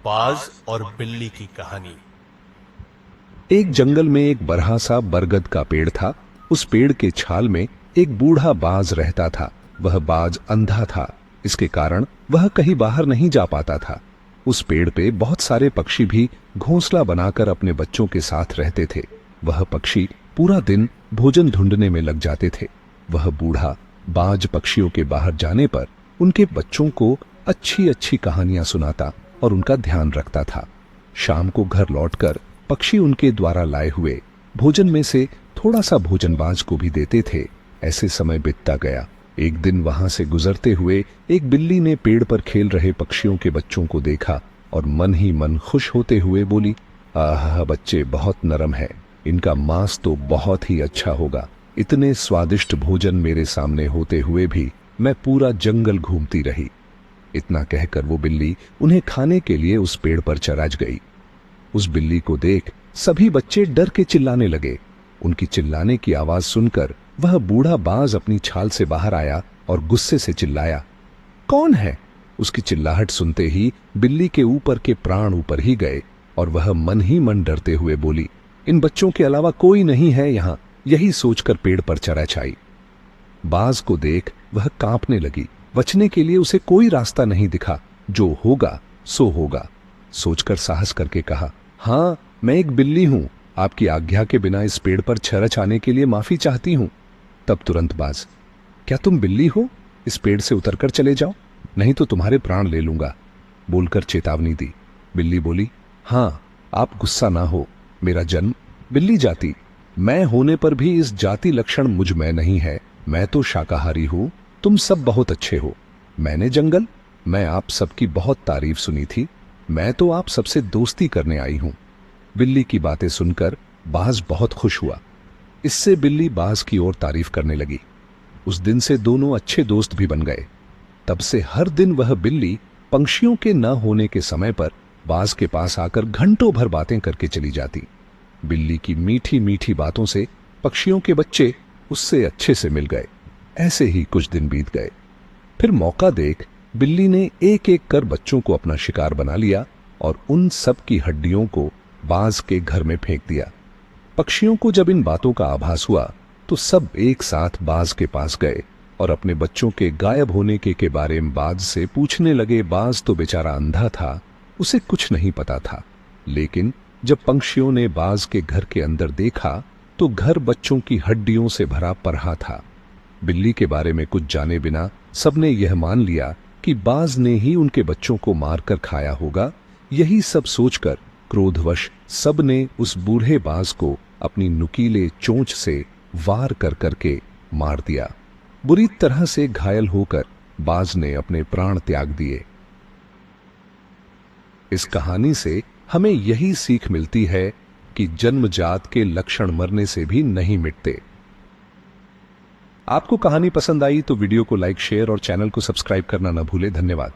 बाज और बिल्ली की कहानी। एक जंगल में एक बरहा सा बरगद का पेड़ था। उस पेड़ के छाल में एक बूढ़ा बाज रहता था। वह बाज अंधा था, इसके कारण वह कहीं बाहर नहीं जा पाता था। उस पेड़ पे बहुत सारे पक्षी भी घोंसला बनाकर अपने बच्चों के साथ रहते थे। वह पक्षी पूरा दिन भोजन ढूंढने में लग जाते थे। वह बूढ़ा बाज पक्षियों के बाहर जाने पर उनके बच्चों को अच्छी अच्छी कहानियां सुनाता और उनका ध्यान रखता था। शाम को घर लौटकर पक्षी उनके द्वारा लाए हुए भोजन में से थोड़ा सा भोजन बाज को भी देते थे। ऐसे समय बीतता गया। एक दिन वहां से गुजरते हुए एक बिल्ली ने पेड़ पर खेल रहे पक्षियों के बच्चों को देखा और मन ही मन खुश होते हुए बोली, आह, बच्चे बहुत नरम है, इनका मांस तो बहुत ही अच्छा होगा। इतने स्वादिष्ट भोजन मेरे सामने होते हुए भी मैं पूरा जंगल घूमती रही। इतना कहकर वो बिल्ली उन्हें खाने के लिए उस पेड़ पर चराज गई। उस बिल्ली को देख सभी बच्चे डर के चिल्लाने लगे। उनकी चिल्लाने की आवाज सुनकर वह बूढ़ा बाज अपनी छाल से बाहर आया और गुस्से से चिल्लाया, कौन है? उसकी चिल्लाहट सुनते ही बिल्ली के ऊपर के प्राण ऊपर ही गए और वह मन ही मन डरते हुए बोली, इन बच्चों के अलावा कोई नहीं है यहां। यही सोचकर पेड़ पर चरा छाई। बाज को देख वह कांपने लगी। बचने के लिए उसे कोई रास्ता नहीं दिखा। जो होगा सो होगा सोचकर साहस करके कहा, हां, मैं एक बिल्ली हूं, आपकी आज्ञा के बिना इस पेड़ पर छरच आने के लिए माफी चाहती हूं। तब तुरंत बाज, क्या तुम बिल्ली हो? इस पेड़ से उतरकर चले जाओ, नहीं तो तुम्हारे प्राण ले लूंगा, बोलकर चेतावनी दी। बिल्ली बोली, हां, आप गुस्सा ना हो, मेरा जन्म बिल्ली जाति, मैं होने पर भी इस जाति लक्षण मुझ में नहीं है। मैं तो शाकाहारी हूं, तुम सब बहुत अच्छे हो। मैंने जंगल, मैं आप सबकी बहुत तारीफ सुनी थी, मैं तो आप सबसे दोस्ती करने आई हूं। बिल्ली की बातें सुनकर बाज बहुत खुश हुआ। इससे बिल्ली बाज की ओर तारीफ करने लगी। उस दिन से दोनों अच्छे दोस्त भी बन गए। तब से हर दिन वह बिल्ली पंछियों के न होने के समय पर बाज के पास आकर घंटों भर बातें करके चली जाती। बिल्ली की मीठी मीठी बातों से पक्षियों के बच्चे उससे अच्छे से मिल गए। ऐसे ही कुछ दिन बीत गए। फिर मौका देख बिल्ली ने एक एक कर बच्चों को अपना शिकार बना लिया और उन सब की हड्डियों को बाज के घर में फेंक दिया। पक्षियों को जब इन बातों का आभास हुआ तो सब एक साथ बाज के पास गए और अपने बच्चों के गायब होने के बारे में बाज से पूछने लगे। बाज तो बेचारा अंधा था, उसे कुछ नहीं पता था। लेकिन जब पंछियों ने बाज के घर के अंदर देखा तो घर बच्चों की हड्डियों से भरा पड़ा था। बिल्ली के बारे में कुछ जाने बिना सबने यह मान लिया कि बाज ने ही उनके बच्चों को मारकर खाया होगा। यही सब सोचकर क्रोधवश सबने उस बूढ़े बाज को अपनी नुकीले चोंच से वार कर करके मार दिया। बुरी तरह से घायल होकर बाज ने अपने प्राण त्याग दिए। इस कहानी से हमें यही सीख मिलती है कि जन्मजात के लक्षण मरने से भी नहीं मिटते। आपको कहानी पसंद आई तो वीडियो को लाइक, शेयर और चैनल को सब्सक्राइब करना न भूले। धन्यवाद।